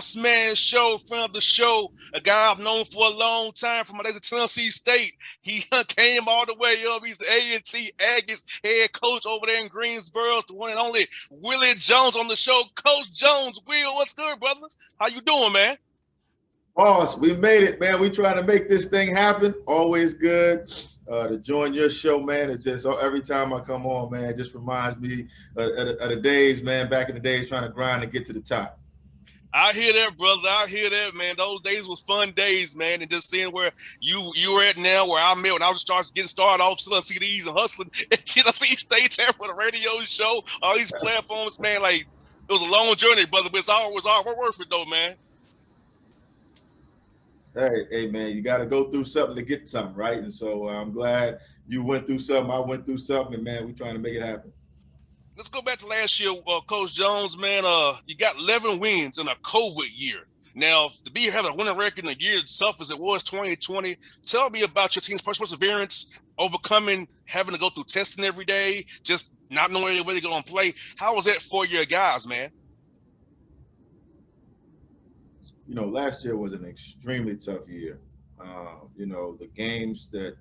Bossman show, friend of the show, a guy I've known for a long time from my days at Tennessee State. He came all the way up. He's the A&T Aggies head coach over there in Greensboro. It's the one and only Willie Jones on the show. Coach Jones, Will, what's good, brother? How you doing, man? Boss, we made it, man. We trying to make this thing happen. Always good to join your show, man. It just every time I come on, man, it just reminds me of the days, man, back in the days trying to grind and get to the top. I hear that, brother. I hear that, man. Those days was fun days, man. And just seeing where you were at now, where I'm at when I was getting started off selling CDs and hustling at Tennessee State there for the radio show, all these platforms, man. Like, it was a long journey, brother, but it's all worth it, though, man. Hey, man, you got to go through something to get something, right? And so I'm glad you went through something. I went through something, and, man, we're trying to make it happen. Let's go back to last year, Coach Jones, man. You got 11 wins in a COVID year. Now, to be having a winning record in a year as tough as it was 2020, tell me about your team's perseverance, overcoming, having to go through testing every day, just not knowing where they're going to play. How was that for your guys, man? You know, last year was an extremely tough year. The games that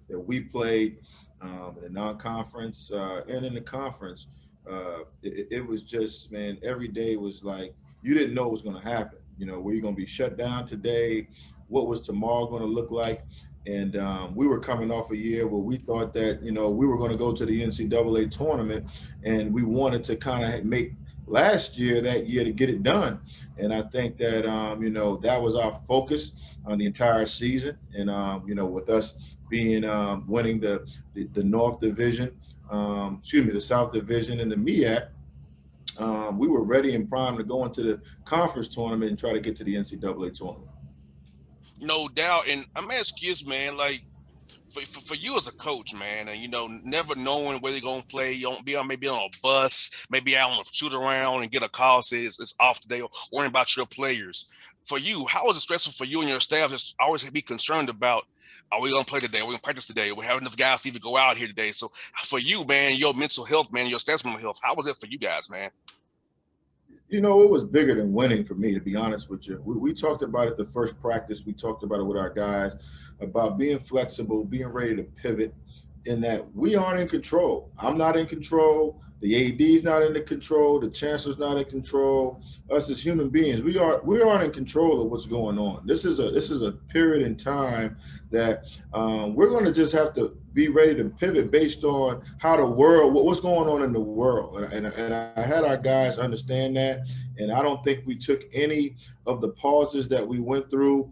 we played in the non-conference and in the conference, it was just, man, every day was like you didn't know what was going to happen. Were you going to be shut down today? What was tomorrow going to look like? And we were coming off a year where we thought that we were going to go to the NCAA tournament, and we wanted to kind of make last year that year to get it done. And I think that that was our focus on the entire season. And with us being winning the North Division, the South Division and the MEAC, we were ready and primed to go into the conference tournament and try to get to the NCAA tournament. No doubt. And I'm asking you, man, like, for you as a coach, man, and never knowing where they're gonna play, you don't be on maybe on a bus, maybe out on a shoot around and get a call says it's off today, or worrying about your players. For you, how is it stressful for you and your staff? Just always be concerned about, are we gonna play today? Are we gonna practice today? We have enough guys to even go out here today. So for you, man, your mental health, man, your staff's mental health, how was it for you guys, man? It was bigger than winning for me, to be honest with you. We talked about it the first practice. We talked about it with our guys, about being flexible, being ready to pivot, in that we aren't in control. I'm not in control. The AD's not in the control. The chancellor's not in control. Us as human beings, we aren't in control of what's going on. This is a period in time that we're going to just have to be ready to pivot based on how the world, what's going on in the world. And I had our guys understand that. And I don't think we took any of the pauses that we went through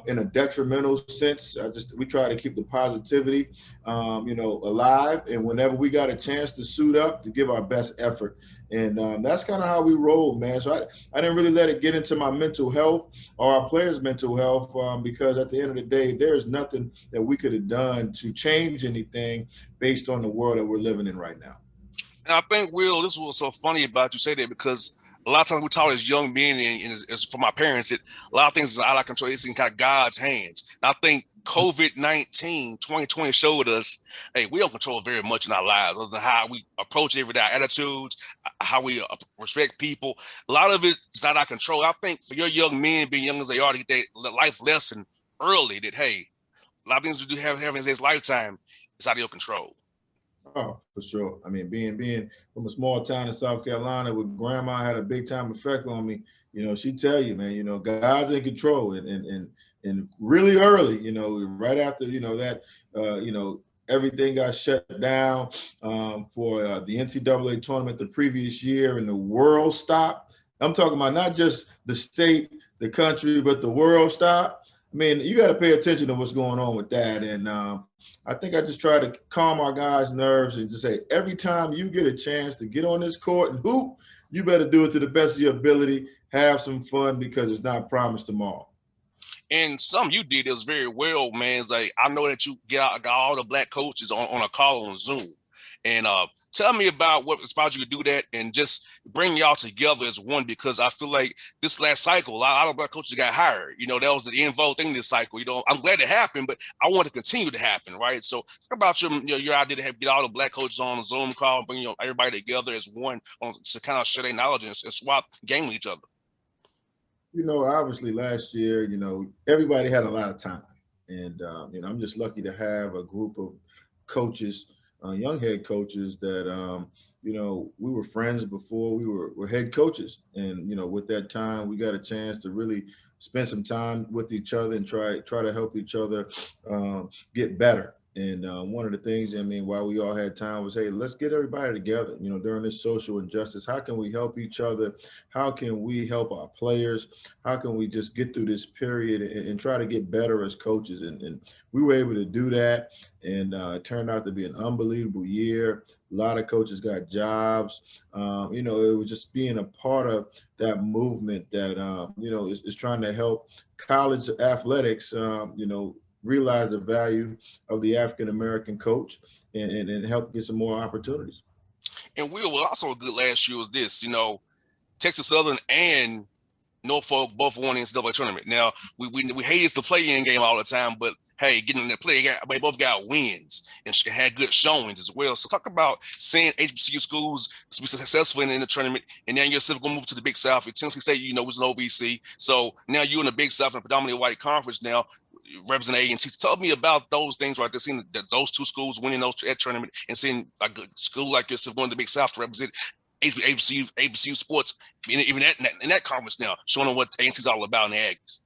in a detrimental sense. We try to keep the positivity, alive. And whenever we got a chance to suit up, to give our best effort. And that's kind of how we rolled, man. So I didn't really let it get into my mental health or our players' mental health because at the end of the day, there's nothing that we could have done to change anything based on the world that we're living in right now. And I think, Will, this was so funny about you say that, because a lot of times we talk as young men, and it's for my parents, a lot of things is out of control. It's in kind of God's hands. And I think COVID-19, 2020 showed us, hey, we don't control very much in our lives, other than how we approach every day, our attitudes, how we respect people. A lot of it is not our control. I think for your young men, being young as they are, to get that life lesson early that, hey, a lot of things we do have in this lifetime is out of your control. Oh, for sure. I mean, being from a small town in South Carolina with grandma had a big time effect on me. She tell you, man, God's in control, and really early, right after, that, everything got shut down for the NCAA tournament the previous year, and the world stopped. I'm talking about not just the state, the country, but the world stopped. I mean, you got to pay attention to what's going on with that. And I think I just try to calm our guys' nerves and just say, every time you get a chance to get on this court and hoop, you better do it to the best of your ability, have some fun, because it's not promised tomorrow. And some you did is very well, man. It's like, I know that you got all the black coaches on a call on Zoom. And tell me about what inspired you to do that and just bring y'all together as one, because I feel like this last cycle, a lot of black coaches got hired. That was the involved thing this cycle. I'm glad it happened, but I want to continue to happen, right? So talk about your idea to get all the black coaches on a Zoom call, bring everybody together as one to kind of share their knowledge and swap game with each other. Obviously last year, everybody had a lot of time. And, I'm just lucky to have a group of coaches, young head coaches that, we were friends before were head coaches. And, with that time, we got a chance to really spend some time with each other and try to help each other get better. And one of the things, while we all had time was, hey, let's get everybody together, during this social injustice. How can we help each other? How can we help our players? How can we just get through this period and try to get better as coaches? And we were able to do that. And it turned out to be an unbelievable year. A lot of coaches got jobs. It was just being a part of that movement that, is trying to help college athletics, realize the value of the African American coach and help get some more opportunities. And we were also good last year was this, Texas Southern and Norfolk both won the NCAA tournament. Now, we hated the play-in game all the time, but hey, getting in the play, they both got wins and had good showings as well. So talk about seeing HBCU schools be successful in the tournament, and now you're still going to move to the Big South. At Tennessee State, was an OVC. So now you're in the Big South and predominantly white conference now, representing A&T. Tell me about those things right there, seeing that those two schools winning that tournament and seeing a school like yourself going to the Big South to represent HBCU sports, even in that conference now, showing them what A&T's all about in the Aggies.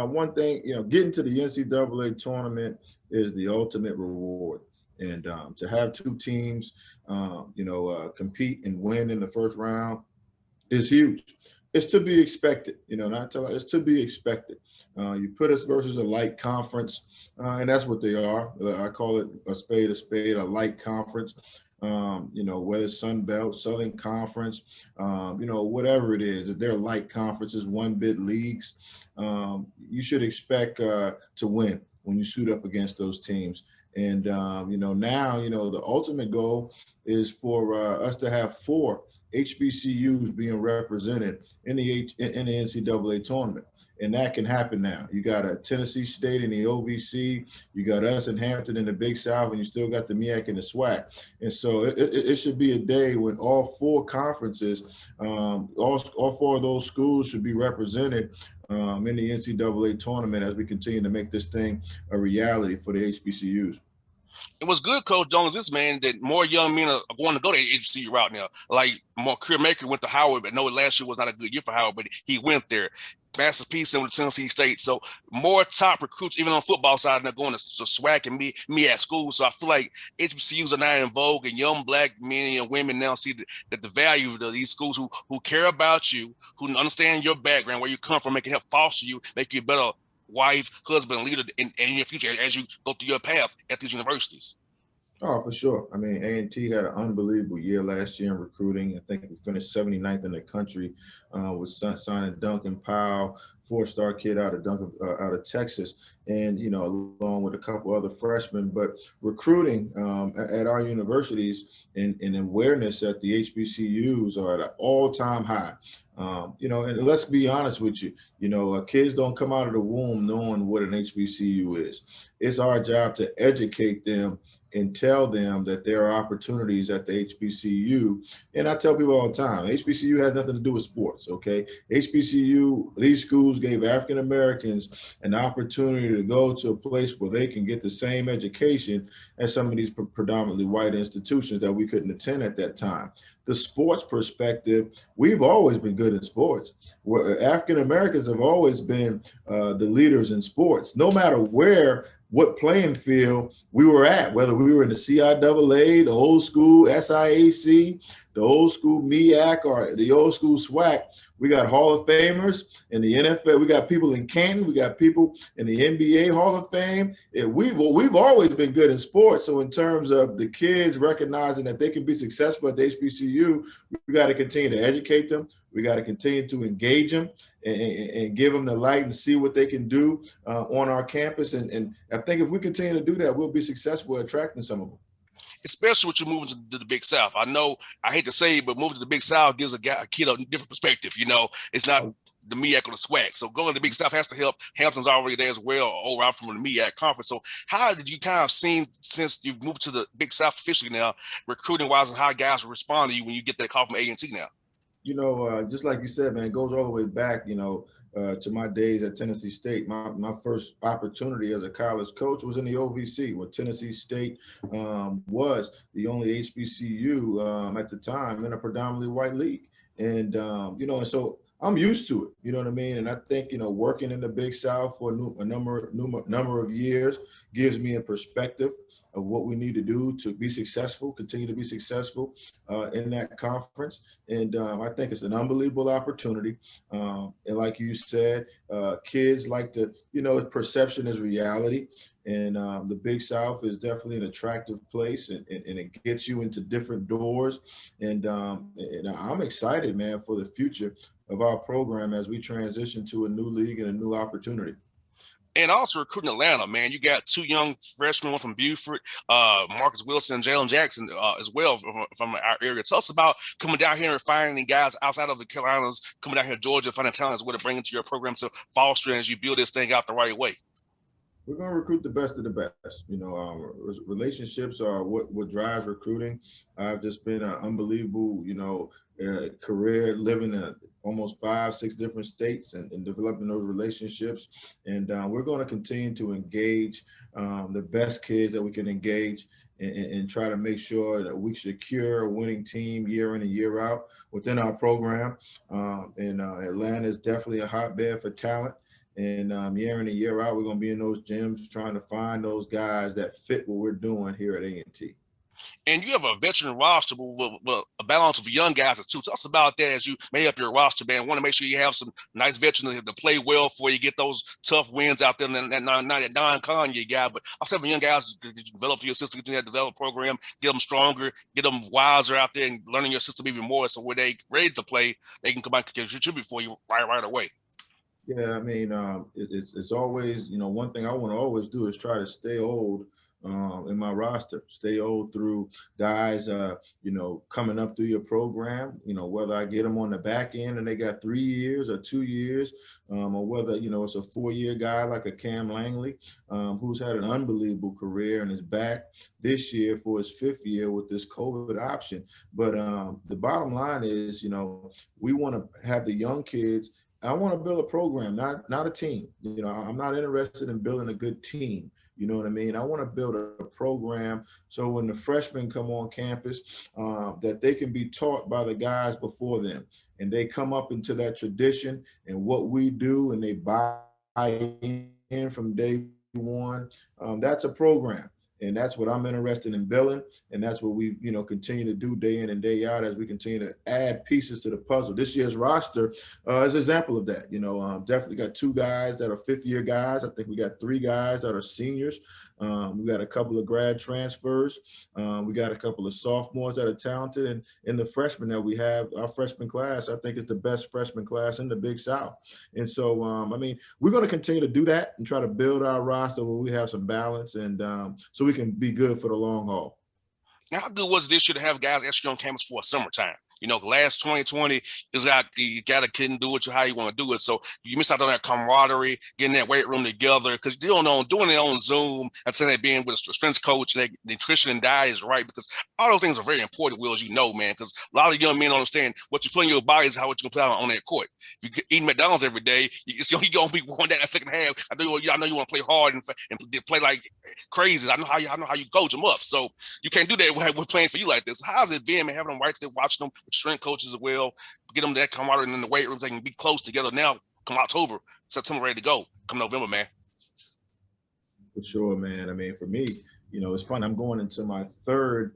One thing, getting to the NCAA tournament is the ultimate reward. And to have two teams, compete and win in the first round is huge. It's to be expected, it's to be expected. You put us versus a light conference, and that's what they are. I call it a spade, a light conference. Whether it's Sun Belt, Southern Conference, whatever it is, they're light conferences, one-bid leagues. You should expect to win when you suit up against those teams. And, now, the ultimate goal is for us to have 4 HBCUs being represented in the NCAA tournament. And that can happen now. You got a Tennessee State in the OVC, you got us in Hampton in the Big South, and you still got the MEAC and the SWAC. And so it should be a day when all 4 conferences, all 4 of those schools should be represented in the NCAA tournament as we continue to make this thing a reality for the HBCUs. It was good, Coach Jones, this man, that more young men are going to go to the HBCU route now. Like Career Maker went to Howard, but no, last year was not a good year for Howard, but he went there. Master P with Tennessee State. So more top recruits, even on the football side, and they're going to SWAC and me at school. So I feel like HBCUs are now in vogue, and young black men and women now see that the value of these schools who care about you, who understand your background, where you come from, and can help foster you, make you a better wife, husband, leader in your future as you go through your path at these universities. Oh, for sure. A&T had an unbelievable year last year in recruiting. I think we finished 79th in the country with signing Duncan Powell, 4-star kid out of Texas, and along with a couple other freshmen. But recruiting at our universities and awareness at the HBCUs are at an all-time high. And let's be honest with you, kids don't come out of the womb knowing what an HBCU is. It's our job to educate them and tell them that there are opportunities at the HBCU. And I tell people all the time, HBCU has nothing to do with sports, okay? HBCU, these schools gave African Americans an opportunity to go to a place where they can get the same education as some of these predominantly white institutions that we couldn't attend at that time. The sports perspective, we've always been good in sports. African Americans have always been the leaders in sports, no matter what playing field we were at, whether we were in the CIAA, the old school SIAC, the old school MEAC, or the old school SWAC. We got Hall of Famers in the NFL. We got people in Canton. We got people in the NBA Hall of Fame. We've always been good in sports. So in terms of the kids recognizing that they can be successful at the HBCU, we got to continue to educate them. We got to continue to engage them and give them the light and see what they can do on our campus. And I think if we continue to do that, we'll be successful at attracting some of them. Especially with you moving to the Big South. I know, I hate to say it, but moving to the Big South gives a kid a different perspective. It's not the MEAC or the SWAC. So going to the Big South has to help. Hampton's already there as well, over out from the MEAC conference. So how did you kind of seen, since you've moved to the Big South officially now, recruiting-wise, and how guys will respond to you when you get that call from A&T now? Just like you said, man, it goes all the way back, to my days at Tennessee State. My first opportunity as a college coach was in the OVC, where Tennessee State was the only HBCU at the time in a predominantly white league. And so I'm used to it, you know what I mean? And I think, working in the Big South for a number of years gives me a perspective of what we need to do to be successful, continue to be successful in that conference. And I think it's an unbelievable opportunity. And like you said, kids like to, perception is reality. And the Big South is definitely an attractive place, and it gets you into different doors. And I'm excited, man, for the future of our program as we transition to a new league and a new opportunity. And also recruiting Atlanta, man. You got two young freshmen, one from Buford, Marcus Wilson, and Jalen Jackson as well from our area. Tell us about coming down here and finding guys outside of the Carolinas, coming down here to Georgia, finding talent as well to bring into your program to foster as you build this thing out the right way. We're going to recruit the best of the best. Relationships are what drives recruiting. I've just been an unbelievable, career living in almost 5-6 different states and developing those relationships. And we're going to continue to engage the best kids that we can engage and try to make sure that we secure a winning team year in and year out within our program. Atlanta is definitely a hotbed for talent. And year in and year out, we're going to be in those gyms trying to find those guys that fit what we're doing here at A&T. And you have a veteran roster with a balance of young guys too. Tell us about that as you make up your roster, man. Want to make sure you have some nice veterans to play well for you, get those tough wins out there in that non-con you got. But also having young guys to develop your system, continue to develop program, get them stronger, get them wiser out there and learning your system even more. So when they ready to play, they can come back and contribute for you right away. Yeah, I mean, it's always, one thing I want to always do is try to stay old in my roster, stay old through guys, coming up through your program, whether I get them on the back end and they got 3 years or 2 years, or whether, it's a 4-year guy like a Cam Langley, who's had an unbelievable career and is back this year for his 5th year with this COVID option. But the bottom line is, we want to have the young kids. I want to build a program, not a team. I'm not interested in building a good team. You know what I mean? I want to build a program so when the freshmen come on campus, that they can be taught by the guys before them, and they come up into that tradition and what we do, and they buy in from day one. That's a program. And that's what I'm interested in building. And that's what we, continue to do day in and day out as we continue to add pieces to the puzzle. This year's roster is an example of that. Definitely got 2 guys that are 5th-year guys. I think we got 3 guys that are seniors. We got a couple of grad transfers. We got a couple of sophomores that are talented. And in the freshmen that we have, our freshman class, I think it's the best freshman class in the Big South. And so, we're going to continue to do that and try to build our roster where we have some balance and so we can be good for the long haul. Now, how good was it this year to have guys actually on campus for a summertime? Last 2020, you gotta couldn't do it how you want to do it. So you miss out on that camaraderie, getting that weight room together, because you don't know doing it on Zoom and saying that being with a strength coach, and nutrition and diet is right, because all those things are very important, Will, as man, because a lot of young men understand what you put in your body is how what you can play on that court. If you eat McDonald's every day, you're gonna be going that second half. I know you want to play hard and play like crazy. I know how you coach them up. So you can't do that with playing for you like this. How's it been, man, having them right there watching them with strength coaches as well, get them that camaraderie in the weight room, so they can be close together now come October, September, ready to go come November, man? For sure, man. I mean, for me, it's fun. I'm going into my 3rd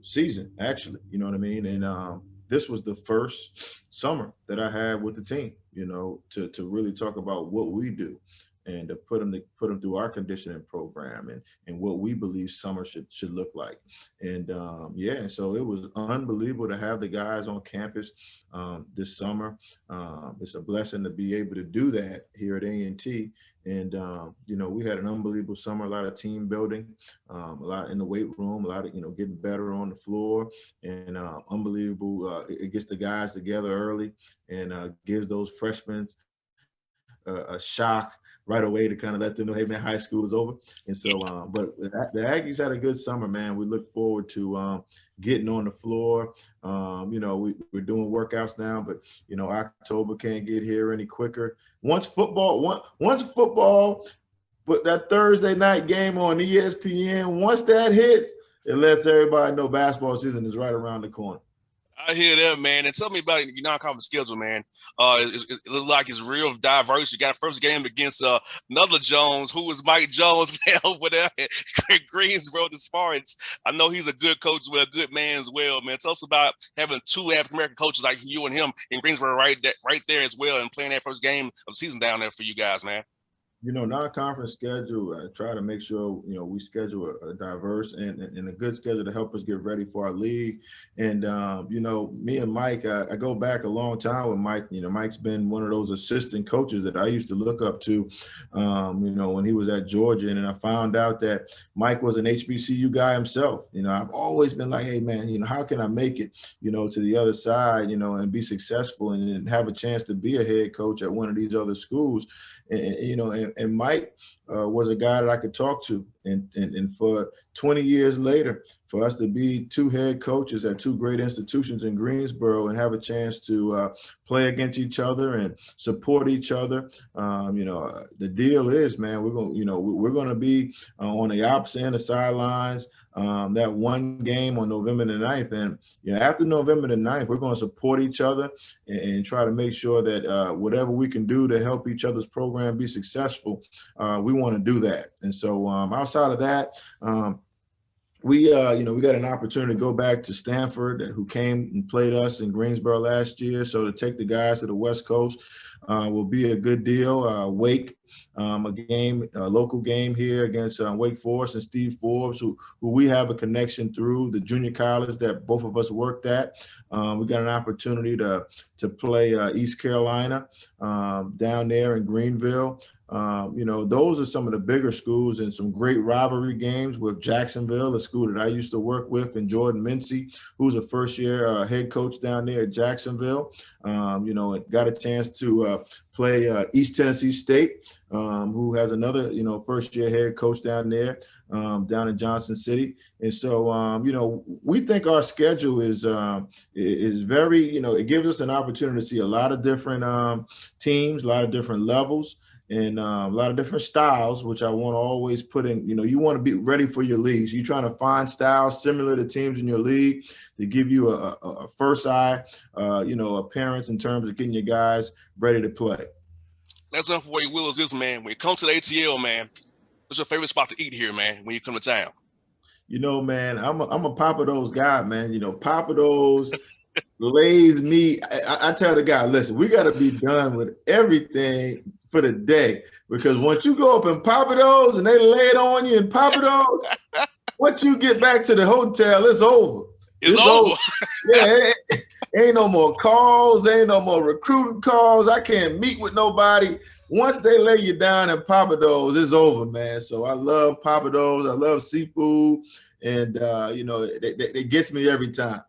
season, actually, you know what I mean? And this was the first summer that I had with the team, to really talk about what we do and to put them through our conditioning program and what we believe summer should look like. And so it was unbelievable to have the guys on campus this summer. It's a blessing to be able to do that here at A&T. And, we had an unbelievable summer, a lot of team building, a lot in the weight room, a lot of, getting better on the floor, and unbelievable. It gets the guys together early and gives those freshmen a shock right away to kind of let them know, hey man, high school is over. And so, but the Aggies had a good summer, man. We look forward to getting on the floor. We're doing workouts now, but October can't get here any quicker. Once football, but that Thursday night game on ESPN, once that hits, it lets everybody know basketball season is right around the corner. I hear that, man. And tell me about your non-conference schedule, man. It looks like it's real diverse. You got first game against another Jones, who was Mike Jones over there at Greensboro, the Spartans. I know he's a good coach, a good man as well, man. Tell us about having two African-American coaches like you and him in Greensboro right there as well, and playing that first game of the season down there for you guys, man. Non-conference schedule, I try to make sure, we schedule a diverse and a good schedule to help us get ready for our league. And, me and Mike, I go back a long time with Mike. Mike's been one of those assistant coaches that I used to look up to, when he was at Georgia. And I found out that Mike was an HBCU guy himself. I've always been like, hey, man, how can I make it, to the other side, and be successful and have a chance to be a head coach at one of these other schools. And Mike was a guy that I could talk to. And for 20 years later, for us to be two head coaches at two great institutions in Greensboro and have a chance to play against each other and support each other, the deal is, man, we're going to be on the opposite end of sidelines. That one game on November the 9th. And after November the 9th, we're going to support each other and try to make sure that whatever we can do to help each other's program be successful, we want to do that. And so outside of that, we got an opportunity to go back to Stanford, who came and played us in Greensboro last year. So to take the guys to the West Coast will be a good deal. Wake, a local game here against Wake Forest and Steve Forbes, who we have a connection through the junior college that both of us worked at. We got an opportunity to play East Carolina down there in Greenville. Those are some of the bigger schools, and some great rivalry games with Jacksonville, a school that I used to work with, and Jordan Mincy, who's a first-year head coach down there at Jacksonville. Got a chance to play East Tennessee State, who has another, first-year head coach down there, down in Johnson City. And so, we think our schedule is very, it gives us an opportunity to see a lot of different teams, a lot of different levels, and a lot of different styles, which I want to always put in. You want to be ready for your leagues. You're trying to find styles similar to teams in your league to give you a first eye, appearance in terms of getting your guys ready to play. That's one for you, Will, is this, man. When you come to the ATL, man, what's your favorite spot to eat here, man, when you come to town? Man, I'm a Papa Do's guy, man. Papa Do's, Lay's meat. I tell the guy, listen, we got to be done with everything for the day, because once you go up in Papa Do's and they lay it on you in Papa Do's, once you get back to the hotel, it's over. It's over. Yeah, ain't no more calls, ain't no more recruiting calls. I can't meet with nobody. Once they lay you down in Papa Do's, it's over, man. So I love Papa Do's. I love seafood, and it gets me every time.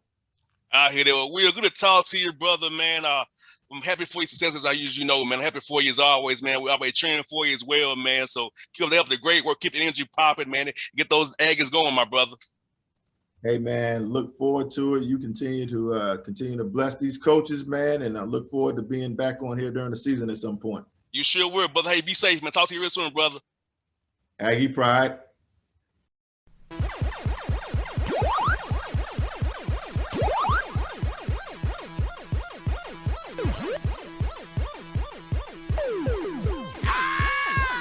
I hear that. Well, we're good to talk to you, brother, man. I'm happy for your success, as I usually know, man. I'm happy for you as always, man. We're always cheering for you as well, man. So keep up the great work, keep the energy popping, man. Get those Aggies going, my brother. Hey, man, look forward to it. You continue to bless these coaches, man, and I look forward to being back on here during the season at some point. You sure will, brother. Hey, be safe, man. Talk to you real soon, brother. Aggie Pride.